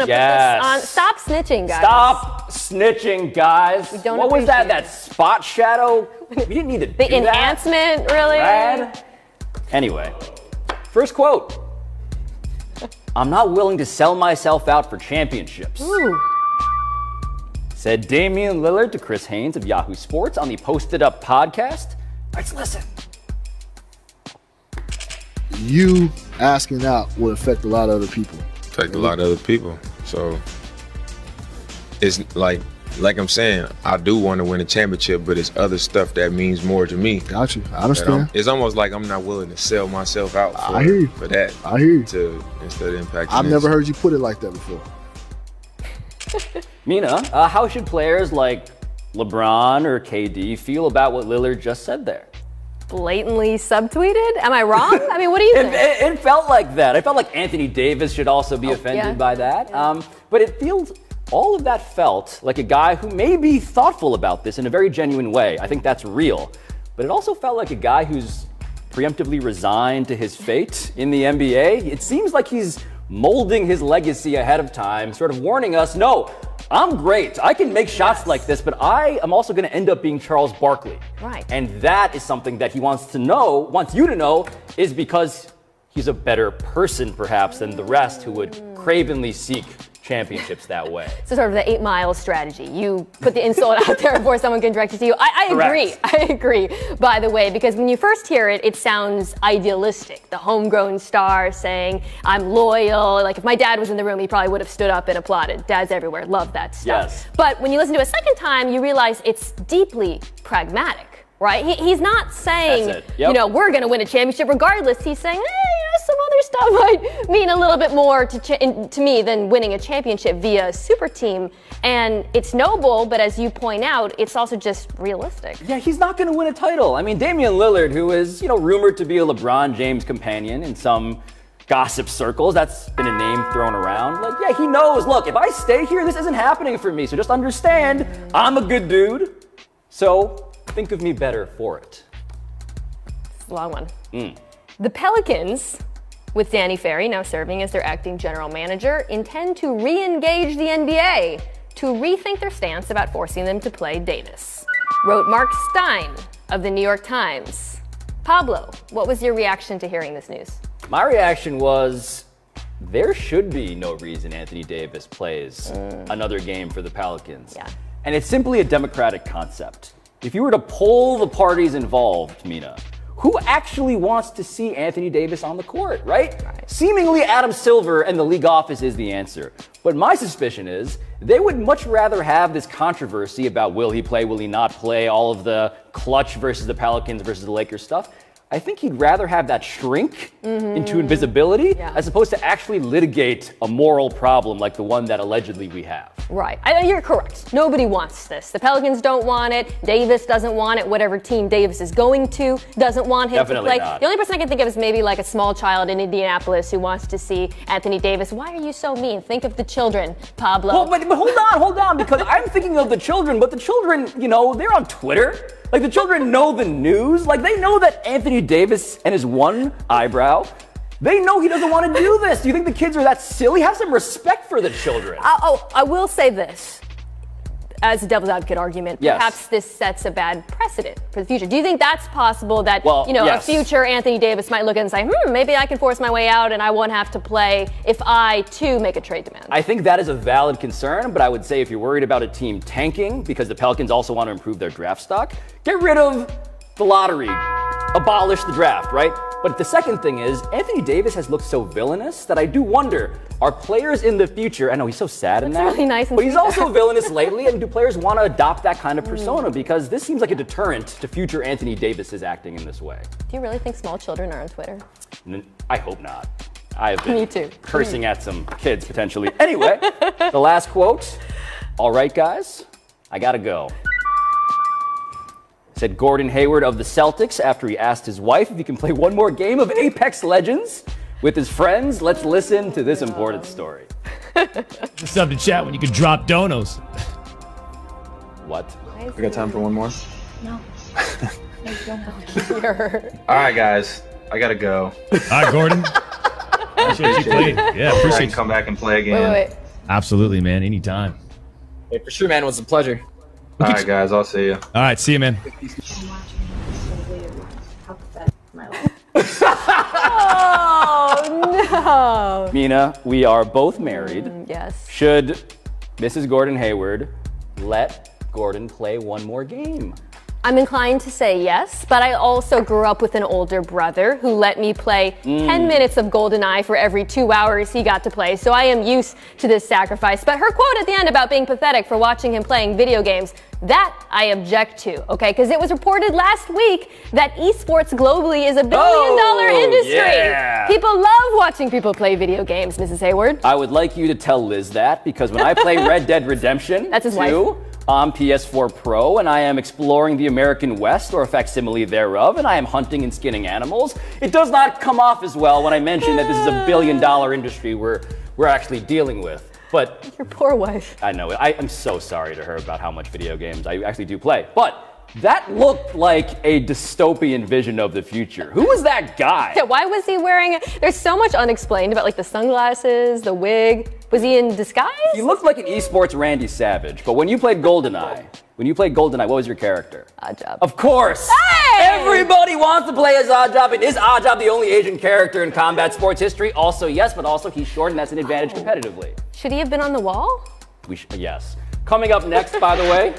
Yes. Stop snitching, guys. Stop snitching, guys. What was that? That spot shadow? We didn't need to do the enhancement, really? Brad? Anyway, first quote. I'm not willing to sell myself out for championships. Ooh. Said Damian Lillard to Chris Haynes of Yahoo Sports on the Posted Up podcast. Let's listen. You asking out will affect a lot of other people. Affect a lot of other people. So it's like I'm saying, I do want to win a championship, but it's other stuff that means more to me. Got you. I understand. It's almost like I'm not willing to sell myself out I hear you. for that. I hear you. Instead of impacting I've never heard you put it like that before. Mina, how should players like LeBron or KD feel about what Lillard just said there? Blatantly subtweeted? Am I wrong? I mean, what do you think? It felt like that. I felt like Anthony Davis should also be offended by that. Yeah. But it feels, all of that felt like a guy who may be thoughtful about this in a very genuine way. I think that's real. But it also felt like a guy who's preemptively resigned to his fate in the NBA. It seems like he's molding his legacy ahead of time, sort of warning us, no, I'm great. I can make shots like this, but I am also going to end up being Charles Barkley. Right. And that is something that he wants you to know, is because he's a better person, perhaps, than the rest who would cravenly seek championships that way. So sort of the 8 Mile strategy. You put the insult out there before someone can direct it to you. I agree. I agree, by the way, because when you first hear it, it sounds idealistic. The homegrown star saying, I'm loyal. Like if my dad was in the room, he probably would have stood up and applauded. Dads everywhere love that stuff. Yes. But when you listen to it a second time, you realize it's deeply pragmatic. Right? He's not saying, we're going to win a championship regardless. He's saying, some other stuff might mean a little bit more to me than winning a championship via a super team. And it's noble, but as you point out, it's also just realistic. Yeah, he's not going to win a title. I mean, Damian Lillard, who is, rumored to be a LeBron James companion in some gossip circles, that's been a name thrown around. Like, yeah, he knows, look, if I stay here, this isn't happening for me. So just understand, I'm a good dude. So think of me better for it. It's a long one. The Pelicans, with Danny Ferry now serving as their acting general manager, intend to re-engage the NBA to rethink their stance about forcing them to play Davis, wrote Mark Stein of the New York Times. Pablo, what was your reaction to hearing this news? My reaction was, there should be no reason Anthony Davis plays another game for the Pelicans. Yeah. And it's simply a democratic concept. If you were to poll the parties involved, Mina, who actually wants to see Anthony Davis on the court, right? Seemingly Adam Silver and the league office is the answer. But my suspicion is they would much rather have this controversy about will he play, will he not play, all of the clutch versus the Pelicans versus the Lakers stuff. I think he'd rather have that shrink into invisibility as opposed to actually litigate a moral problem like the one that allegedly we have. Right. You're correct. Nobody wants this. The Pelicans don't want it. Davis doesn't want it. Whatever team Davis is going to doesn't want him to play. Not. The only person I can think of is maybe like a small child in Indianapolis who wants to see Anthony Davis. Why are you so mean? Think of the children, Pablo. Well, but hold on, because I'm thinking of the children, but the children, they're on Twitter. Like, the children know the news. Like, they know that Anthony Davis and his one eyebrow, they know he doesn't want to do this. Do you think the kids are that silly? Have some respect for the children. I will say this. As a devil's advocate argument, perhaps this sets a bad precedent for the future. Do you think that's possible that, a future Anthony Davis might look at it and say, maybe I can force my way out and I won't have to play if I, too, make a trade demand? I think that is a valid concern, but I would say if you're worried about a team tanking, because the Pelicans also want to improve their draft stock, get rid of the lottery, abolish the draft, right? But the second thing is, Anthony Davis has looked so villainous that I do wonder, are players in the future, I know he's so sad in that, really nice but he's also villainous lately, and do players want to adopt that kind of persona? Because this seems like a deterrent to future Anthony Davis's acting in this way. Do you really think small children are on Twitter? I hope not. I have been Me too. cursing at some kids, potentially. Anyway, the last quote. All right, guys, I gotta go. Said Gordon Hayward of the Celtics after he asked his wife if he can play one more game of Apex Legends with his friends. Let's listen to this important story. Just up to chat when you can drop donos. What? We got time for one more? No. All right, guys. I gotta go. All right, Gordon. Appreciate you playing. Yeah, appreciate you. Come back and play again. Wait. Absolutely, man. Anytime. Hey, for sure, man. It was a pleasure. All right, guys. I'll see you. All right, see you, man. Oh, no. Mina, we are both married. Yes. Should Mrs. Gordon Hayward let Gordon play one more game? I'm inclined to say yes, but I also grew up with an older brother who let me play 10 minutes of GoldenEye for every 2 hours he got to play, so I am used to this sacrifice. But her quote at the end about being pathetic for watching him playing video games, that I object to, okay? Because it was reported last week that esports globally is a billion-dollar industry. Yeah. People love watching people play video games, Mrs. Hayward. I would like you to tell Liz that, because when I play Red Dead Redemption That's his 2 wife. on PS4 Pro, and I am exploring the American West, or a facsimile thereof, and I am hunting and skinning animals, it does not come off as well when I mention that this is a billion-dollar industry we're actually dealing with. But Your poor wife. I know, I'm so sorry to her about how much video games I actually do play. But that looked like a dystopian vision of the future. Who was that guy? Yeah, why was he wearing? There's so much unexplained about like the sunglasses, the wig. Was he in disguise? He looked like an esports Randy Savage, but when you played GoldenEye, what was your character? Oddjob. Of course! Hey! Everybody wants to play as Oddjob, and is Oddjob the only Asian character in combat sports history? Also, yes, but also he's short, and that's an advantage competitively. Should he have been on the wall? Yes. Coming up next, by the way,